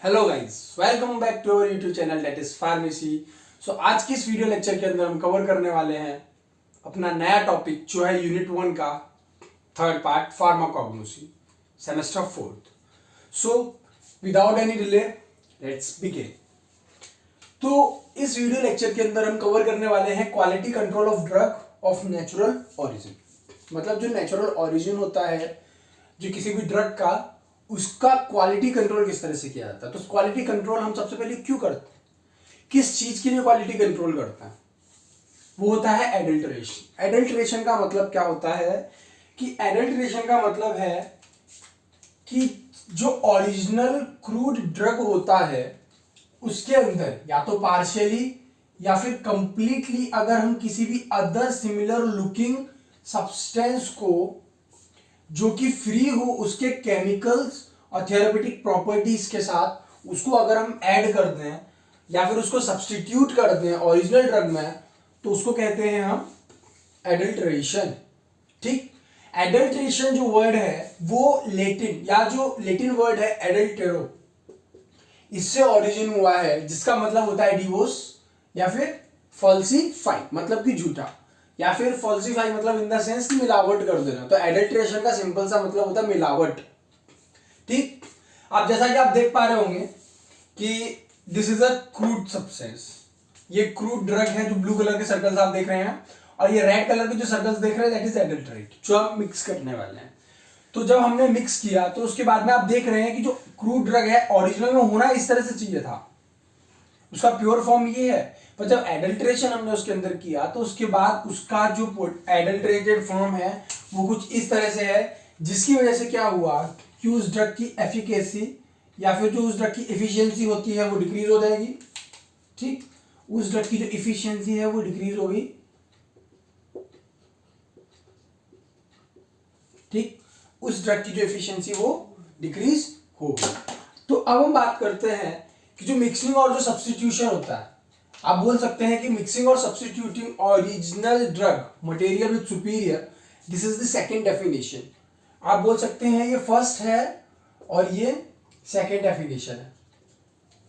Hello guys, welcome back to our YouTube channel that is pharmacy. So आज की इस video lecture के अंदर हम कवर करने वाले हैं अपना नया टॉपिक जो है यूनिट 1 का third part pharmacognosy semester 4th। So without any delay let's begin. तो इस वीडियो लेक्चर के अंदर हम कवर करने वाले हैं quality control of drug of natural origin. मतलब जो नेचुरल ओरिजिन होता है जो किसी भी ड्रग का, उसका क्वालिटी कंट्रोल किस तरह से किया जाता है। तो क्वालिटी कंट्रोल हम सबसे पहले क्यों करते हैं, किस चीज के लिए क्वालिटी कंट्रोल करते हैं, वो होता है एडल्ट्रेशन। एडल्ट्रेशन का मतलब क्या होता है कि एडल्ट्रेशन का मतलब है कि जो ओरिजिनल क्रूड ड्रग होता है उसके अंदर या तो पार्शियली या फिर कंप्लीटली अगर हम किसी भी अदर सिमिलर लुकिंग सब्सटेंस को जो कि फ्री हो उसके केमिकल्स और थेरेपेटिक प्रॉपर्टीज के साथ उसको अगर हम ऐड कर दें या फिर उसको सब्स्टिट्यूट कर दें ओरिजिनल ड्रग में, तो उसको कहते हैं हम एडल्ट्रेशन। ठीक, एडल्ट्रेशन जो वर्ड है वो लेटिन या जो लेटिन वर्ड है एडल्टेरो, इससे ओरिजिन हुआ है, जिसका मतलब होता है डिवोर्स या फिर फॉल्सीफाई मतलब कि झूठा, या फिर फॉल्सीफाई मतलब इन द सेंस कि मिलावट कर देना। तो एडल्ट्रेशन का सिंपल सा मतलब होता है मिलावट। ठीक, अब जैसा कि आप देख पा रहे होंगे कि this is a crude substance, ये क्रूड ड्रग है। जो ब्लू कलर के सर्कल्स आप देख रहे हैं और ये रेड कलर के जो सर्कल्स देख रहे हैं दैट इज एडल्ट्रेट, जो हम मिक्स करने वाले हैं। तो जब हमने मिक्स किया तो उसके बाद में आप देख रहे हैं कि जो क्रूड ड्रग है ओरिजिनल में होना इस तरह से चाहिए था, उसका प्योर फॉर्म ये है, पर जब एडल्ट्रेशन हमने उसके अंदर किया तो उसके बाद उसका जो एडल्ट्रेटेड फॉर्म है वो कुछ इस तरह से है, जिसकी वजह से क्या हुआ कि उस ड्रग की एफिकेसी या फिर जो उस ड्रग की एफिशिएंसी होती है वो डिक्रीज हो जाएगी। ठीक, उस ड्रग की जो एफिशिएंसी है वो डिक्रीज होगी। ठीक, उस ड्रग की जो एफिशिएंसी वो डिक्रीज होगी। तो अब हम बात करते हैं कि जो मिक्सिंग और जो सब्स्टिट्यूशन होता है, आप बोल सकते हैं कि मिक्सिंग और substituting original drug material with superior, this is the second definition. आप बोल सकते हैं ये फर्स्ट है और ये सेकंड डेफिनेशन है।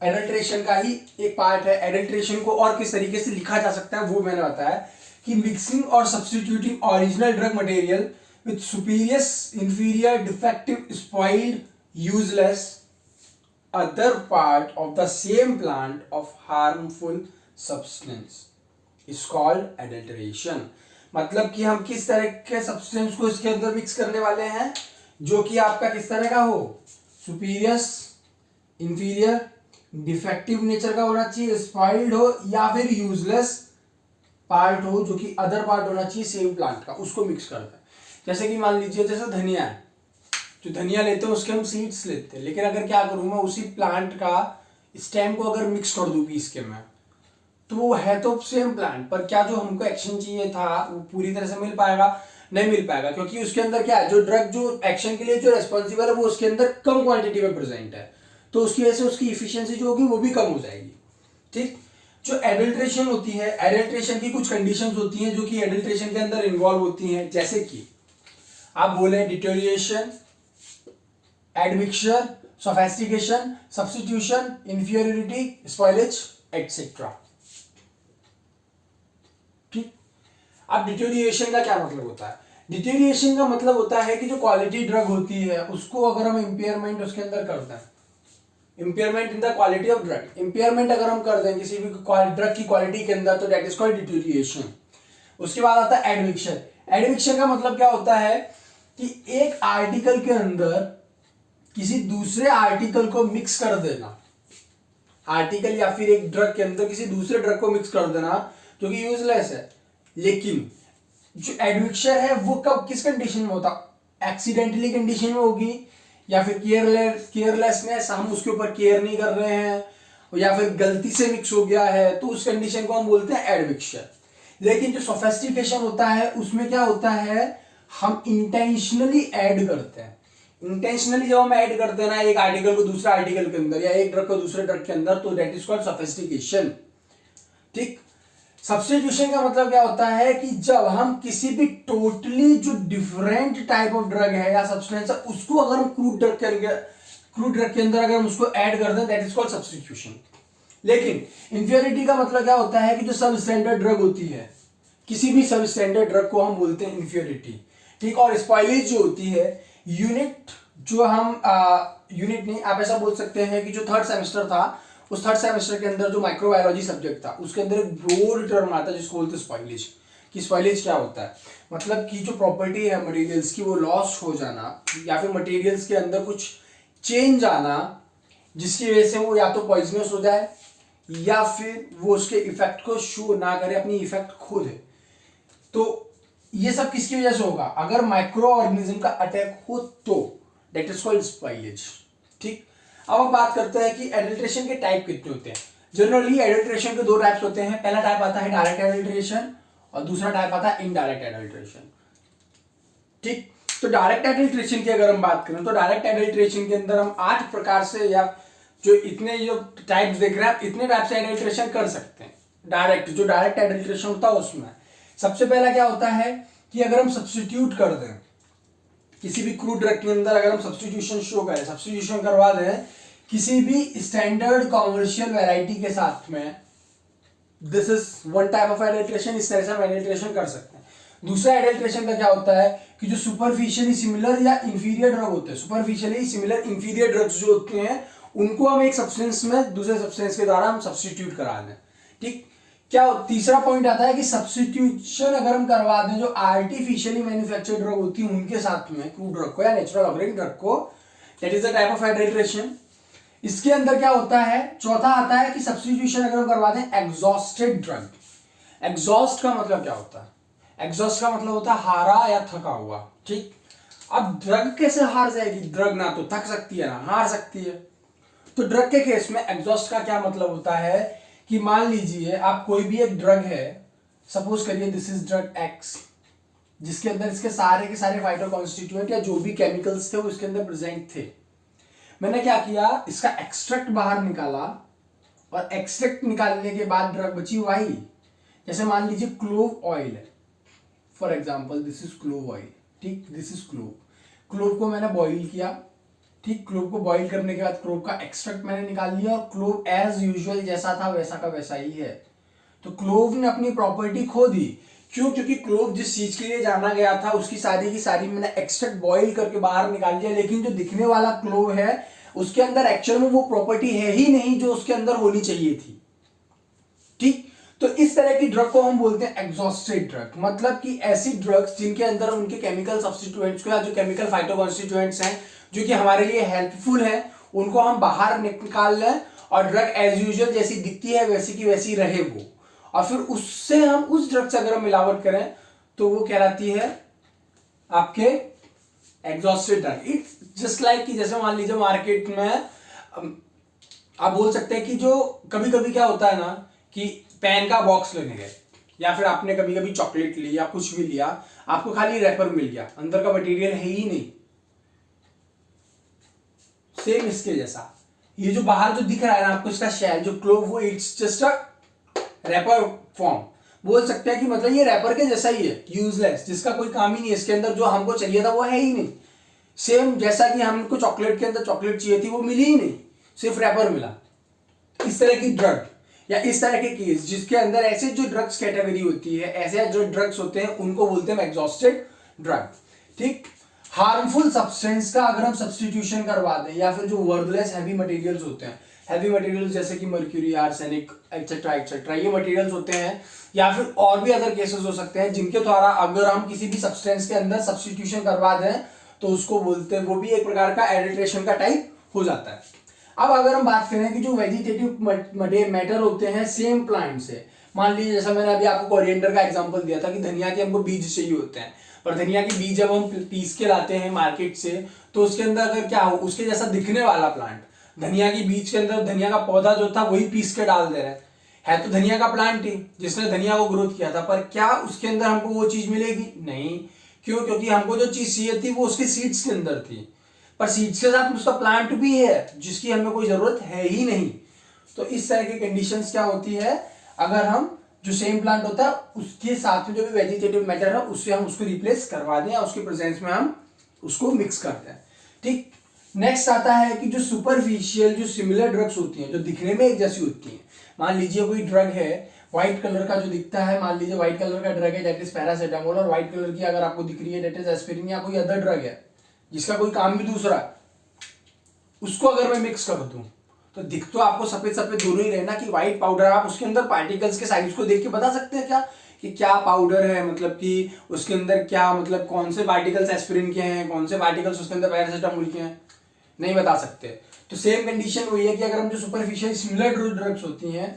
एडल्ट्रेशन का ही एक पार्ट है। एडल्ट्रेशन को और किस तरीके से लिखा जा सकता है वो मैंने बताया कि मिक्सिंग और substituting original drug material with superior, inferior, defective, spoiled, useless other part of the same plant of harmful substance is called adulteration। मतलब कि हम किस तरह के सब्सटेंस को इसके अंदर मिक्स करने वाले हैं जो कि आपका किस तरह का हो, सुपीरियर, इंफीरियर, डिफेक्टिव नेचर का होना चाहिए, स्पॉइल्ड हो या फिर यूजलेस पार्ट हो जो कि अदर पार्ट होना चाहिए सेम प्लांट का, उसको मिक्स करते हैं। जैसे कि मान लीजिए जैसे धनिया है, जो धनिया लेते हैं उसके हम सीड्स लेते हैं, लेकिन अगर क्या करूं मैं उसी प्लांट का स्टेम को अगर मिक्स कर दूं पीस के मैं, तो वो है तो सेम प्लांट, पर क्या जो हमको एक्शन चाहिए था वो पूरी तरह से मिल पाएगा? नहीं मिल पाएगा, क्योंकि उसके अंदर क्या है, जो ड्रग जो एक्शन के लिए जो रेस्पॉन्सिबल है वो उसके अंदर कम क्वांटिटी में प्रेजेंट है, तो उसकी वजह से उसकी इफिशियंसी जो होगी वो भी कम हो जाएगी। ठीक, जो एडल्ट्रेशन होती है, एडल्ट्रेशन की कुछ कंडीशंस होती हैं जो कि एडल्ट्रेशन के अंदर इन्वॉल्व होती हैं, जैसे कि आप बोले deterioration, admixture, sophistication, substitution, inferiority, spoilage etcetera. ठीक, अब डिटोरिएशन का क्या मतलब होता है? डिटोरिएशन का मतलब होता है कि जो क्वालिटी ड्रग होती है उसको अगर हम इंपेयरमेंट उसके अंदर करते हैं, impairment in the quality of drug, impairment अगर हम कर दें किसी भी ड्रग की क्वालिटी के अंदर, तो दैट इज कॉल्ड डिटोरिएशन। उसके बाद आता है एडमिक्सचर। एडमिक्सचर का मतलब क्या होता है कि एक आर्टिकल के अंदर किसी दूसरे आर्टिकल को मिक्स कर देना, आर्टिकल या फिर एक ड्रग के अंदर किसी दूसरे ड्रग को मिक्स कर देना जो कि यूजलेस है। लेकिन जो एडमिक्सचर है वो कब किस कंडीशन में होता, एक्सीडेंटली कंडीशन में होगी, या फिर केयरलेसनेस, हम उसके ऊपर केयर नहीं कर रहे हैं, या फिर गलती से मिक्स हो गया है, तो उस कंडीशन को हम बोलते हैं एडमिक्सचर। लेकिन जो सोफिस्टिकेशन होता है उसमें क्या होता है, हम इंटेंशनली ऐड करते हैं। इंटेंशनली जब हम ऐड करते हैं ना एक आर्टिकल को दूसरे आर्टिकल के अंदर या एक ड्रग को दूसरे ड्रग के अंदर, तो दैट इज कॉल्ड सोफिस्टिकेशन। ठीक, सब्स्टिट्यूशन का मतलब क्या होता है कि जब हम किसी भी टोटली जो डिफरेंट टाइप ऑफ ड्रग है या सब्सटेंस है उसको अगर हम क्रूड ड्रग क्रूड ड्रग के अंदर अगर हम उसको ऐड कर दें, दैट इज कॉल्ड सब्स्टिट्यूशन। लेकिन इंफीरियरिटी का मतलब क्या होता है कि जो सब स्टैंडर्ड ड्रग होती है, किसी भी सब स्टैंडर्ड ड्रग को हम बोलते हैं इंफीरियरिटी, ठीक। और स्पॉइलेज जो होती है, यूनिट जो हम यूनिट नहीं, आप ऐसा बोल सकते हैं कि जो थर्ड सेमेस्टर था, उस थर्ड सेमेस्टर के अंदर जो माइक्रोबायोलॉजी सब्जेक्ट था, उसके अंदर एक ब्रॉड टर्म आता है जिसको बोलते हैं स्पॉइलेज। कि स्पॉइलेज क्या होता है, मतलब कि जो प्रॉपर्टी है मटेरियल्स की वो लॉस हो जाना, या फिर मटेरियल्स के अंदर कुछ चेंज आना जिसकी वजह से वो या तो पॉइजनस हो जाए या फिर वो उसके इफेक्ट को शो ना करे, अपनी इफेक्ट खो दे। तो ये सब किसकी वजह से होगा, अगर माइक्रो ऑर्गेनिज्म का अटैक हो तो, दैट इज कॉल्ड स्पॉइलेज, ठीक। अब हम बात करते हैं कि एडल्ट्रेशन के टाइप कितने होते हैं। जनरली एडल्ट्रेशन के दो टाइप्स होते हैं। पहला टाइप आता है डायरेक्ट एडल्ट्रेशन और दूसरा टाइप आता है इनडायरेक्ट एडल्ट्रेशन, ठीक। तो डायरेक्ट एडल्ट्रेशन की अगर हम बात करें तो डायरेक्ट एडल्ट्रेशन के अंदर हम 8 प्रकार से, या जो इतने जो टाइप्स देख रहे हैं आप, इतने टाइप से एडल्ट्रेशन कर सकते हैं। डायरेक्ट जो डायरेक्ट एडल्ट्रेशन होता है उसमें सबसे पहला क्या होता है कि अगर हम सब्स्टिट्यूट कर दें किसी भी क्रूड ड्रग के अंदर, अगर हम सब्स्टिट्यूशन शो करें, सब्स्टिट्यूशन करवा दें किसी भी स्टैंडर्ड कॉमर्शियल वैरायटी के साथ में, this is one type of adulteration. इस तरह से हम एडल्ट्रेशन कर सकते हैं। दूसरा एडल्ट्रेशन का क्या होता है कि जो सुपरफिशियली सिमिलर या इंफीरियर ड्रग होते हैं, सुपरफिशियली सिमिलर इंफीरियर ड्रग्स जो होते हैं, उनको हम एक सब्सटेंस में दूसरे सब्सटेंस के द्वारा हम सब्स्टिट्यूट करा दें, ठीक। क्या तीसरा पॉइंट आता है कि सब्स्टिट्यूशन अगर हम करवा दें जो आर्टिफिशियली मैन्युफैक्चर्ड ड्रग होती है उनके साथ में, क्रूड ड्रग को या नेचुरल ऑर्गेनिक ड्रग को, that is the type of adulteration. इसके अंदर क्या होता है, चौथा आता है कि सब्स्टिट्यूशन अगर हम करवा दें एग्जॉस्टेड ड्रग। एग्जॉस्ट का मतलब क्या होता है, एग्जॉस्ट का मतलब होता है हारा या थका हुआ, ठीक। अब ड्रग कैसे हार जाएगी, ड्रग ना तो थक सकती है ना हार सकती है। तो ड्रग के केस में एग्जॉस्ट का क्या मतलब होता है कि मान लीजिए आप कोई भी एक ड्रग है, सपोज करिए दिस इज ड्रग एक्स, जिसके अंदर इसके सारे के सारे फाइटो कॉन्स्टिट्यूएंट या जो भी केमिकल्स थे वो इसके अंदर प्रेजेंट थे। मैंने क्या किया, इसका एक्सट्रैक्ट बाहर निकाला और एक्सट्रैक्ट निकालने के बाद ड्रग बची वाई। जैसे मान लीजिए क्लोव ऑयल है, for example this is clove oil, ठीक, दिस इज क्लोव। क्लोव को मैंने बॉइल किया, ठीक। क्लोव को बॉइल करने के बाद क्लोव का एक्सट्रैक्ट मैंने निकाल लिया और क्लोव एज यूजुअल जैसा था वैसा का वैसा ही है। तो क्लोव ने अपनी प्रॉपर्टी खो दी, क्यों, क्योंकि क्लोव जिस चीज के लिए जाना गया था उसकी सारी की सारी मैंने एक्सट्रैक्ट बॉइल करके बाहर निकाल लिया, लेकिन जो दिखने वाला क्लोव है उसके अंदर एक्चुअल में वो प्रॉपर्टी है ही नहीं जो उसके अंदर होनी चाहिए थी, ठीक। तो इस तरह की ड्रग को हम बोलते हैं एग्जॉस्टेड ड्रग, मतलब कि ऐसी ड्रग्स जिनके अंदर उनके केमिकल सब्स्टिट्यूएंट्स को या जो केमिकल फाइटोकॉन्स्टिट्यूएंट्स हैं जो कि हमारे लिए हेल्पफुल है उनको हम बाहर निकाल लें और ड्रग एज यूजुअल जैसी दिखती है वैसी की वैसी रहे वो, और फिर उससे हम उस ड्रग से अगर हम मिलावट करें तो वो कहलाती है आपके exhausted drug. It's just like कि जैसे मान लीजिए मार्केट में आप बोल सकते हैं कि जो कभी कभी क्या होता है ना कि पेन का बॉक्स लेने गए या फिर आपने कभी कभी चॉकलेट ली या कुछ भी लिया, आपको खाली रैपर मिल गया, अंदर का मटेरियल है ही नहीं, सेम इसके जैसा। ये जो बाहर जो दिख रहा है ना आपको इसका शेल जो क्लोव, वो it's just a rapper form, बोल सकते हैं कि मतलब ये रैपर के जैसा ही है, यूजलेस, जिसका कोई काम ही नहीं है, इसके अंदर जो हमको चाहिए था वो है ही नहीं। सेम जैसा कि हमको चॉकलेट के अंदर चॉकलेट चाहिए थी वो मिली ही नहीं, सिर्फ रैपर मिला। इस तरह की ड्रग या इस तरह के केस जिसके अंदर ऐसे जो ड्रग्स कैटेगरी होती है, ऐसे जो ड्रग्स होते हैं उनको बोलते हैं एग्जॉस्टेड ड्रग, ठीक। हार्मफुल सब्सटेंस का अगर हम सब्स्टिट्यूशन करवा दें या फिर जो वर्थलेस हैवी मटेरियल्स होते हैं, हैवी मटेरियल्स जैसे कि मर्क्यूरी, आर्सेनिक एक्सेट्रा एक्सेट्रा, ये मटेरियल्स होते हैं, या फिर और भी अदर केसेस हो सकते हैं जिनके द्वारा अगर हम किसी भी सब्सटेंस के अंदर सब्स्टिट्यूशन करवा दें तो उसको बोलते हैं, वो भी एक प्रकार का एडल्ट्रेशन का टाइप हो जाता है। अब अगर हम बात करें कि जो वेजिटेटिव मैटर होते हैं सेम प्लांट से, मान लीजिए जैसा मैंने अभी आपको कोरिएंडर का एग्जांपल दिया था कि धनिया के हमको बीज चाहिए होते हैं, पर धनिया के बीज जब हम पीस के लाते हैं मार्केट से तो उसके अंदर अगर क्या हो, उसके जैसा दिखने वाला प्लांट, धनिया की बीज के अंदर धनिया का पौधा जो था वही पीस के डाल दे रहे है तो धनिया का प्लांट ही जिसने धनिया को ग्रोथ किया था, पर क्या उसके अंदर हमको वो चीज मिलेगी? नहीं। क्यों? क्योंकि हमको जो चीज चाहिए थी वो उसके सीड्स के अंदर थी, पर सीड्स के साथ उसका प्लांट भी है जिसकी हमें कोई जरूरत है ही नहीं। तो इस तरह की कंडीशंस क्या होती है, अगर हम जो सेम प्लांट होता है उसके साथ में जो भी वेजिटेटिव मैटर है उससे हम उसको रिप्लेस करवा दें या उसके प्रेजेंस में हम उसको मिक्स कर दें, ठीक। नेक्स्ट आता है कि जो सुपरफिशियल जो सिमिलर ड्रग्स होती हैं, जो दिखने में एक जैसी होती हैं, मान लीजिए कोई ड्रग है व्हाइट कलर का जो दिखता है, मान लीजिए व्हाइट कलर का ड्रग है दैट इज पैरासिटामोल, और व्हाइट कलर की अगर आपको दिख रही है दैट इज एस्पिरिन, या कोई अदर ड्रग है जिसका कोई काम भी दूसरा है, उसको अगर मैं मिक्स कर दूं तो दिख तो आपको सफेद सफेद दोनों ही रहे ना कि व्हाइट पाउडर, आप उसके अंदर पार्टिकल्स के साइज को देख के बता सकते हैं क्या कि क्या पाउडर है, मतलब कि उसके अंदर क्या, मतलब कौन से पार्टिकल्स एस्पिरिन के हैं, कौन से पार्टिकल्स उसके अंदर पैरासिटामोल के हैं, नहीं बता सकते। तो सेम कंडीशन वही है कि अगर हम जो सुपरफिशियल सिमिलर ड्रग्स होती हैं,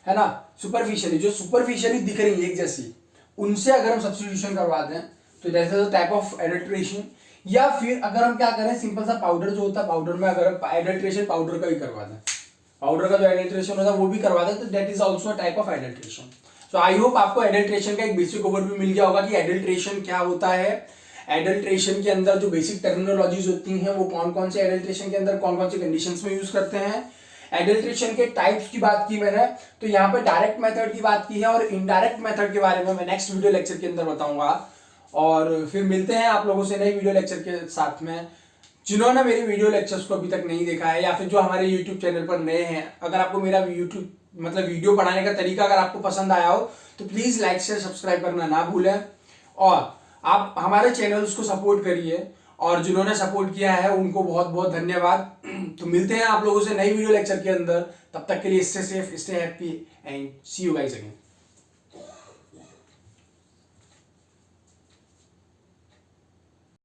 है ना, सुपरफिशियली जो सुपरफिशियली दिख रही है एक जैसी, उनसे अगर हम सब्स्टिट्यूशन करवा दें तो that is a type of adulteration. या फिर अगर हम क्या करें, सिंपल सा पाउडर जो होता है, पाउडर में अगर हम एडल्ट्रेशन पाउडर का ही करवा दें, पाउडर का जो एडल्ट्रेशन होता है वो भी करवा दें, तो that is also type of adulteration. So I hope आपको एडल्ट्रेशन का एक बेसिक ओवरव्यू मिल गया होगा कि एडल्ट्रेशन क्या होता है, एडल्ट्रेशन के अंदर जो बेसिक टर्मिनोलॉजीज होती हैं वो कौन कौन से एडल्ट्रेशन के अंदर कौन कौन से कंडीशंस में यूज करते हैं। एडल्ट्रेशन के टाइप्स की बात की मैंने, तो यहाँ पे डायरेक्ट मेथड की बात की है, और इनडायरेक्ट मेथड के बारे में मैं नेक्स्ट वीडियो लेक्चर के अंदर बताऊंगा। और फिर मिलते हैं आप लोगों से नई वीडियो लेक्चर के साथ में। जिन्होंने मेरी वीडियो लेक्चर्स को अभी तक नहीं देखा है, या फिर जो हमारे यूट्यूब चैनल पर नए हैं, अगर आपको मेरा यूट्यूब मतलब वीडियो पढ़ाने का तरीका अगर आपको पसंद आया हो तो प्लीज लाइक शेयर सब्सक्राइब करना ना भूलें, और आप हमारे चैनल्स को सपोर्ट करिए, और जिन्होंने सपोर्ट किया है उनको बहुत बहुत धन्यवाद। तो मिलते हैं आप लोगों से नई वीडियो लेक्चर के अंदर, तब तक के लिए stay safe, stay happy and see you guys again.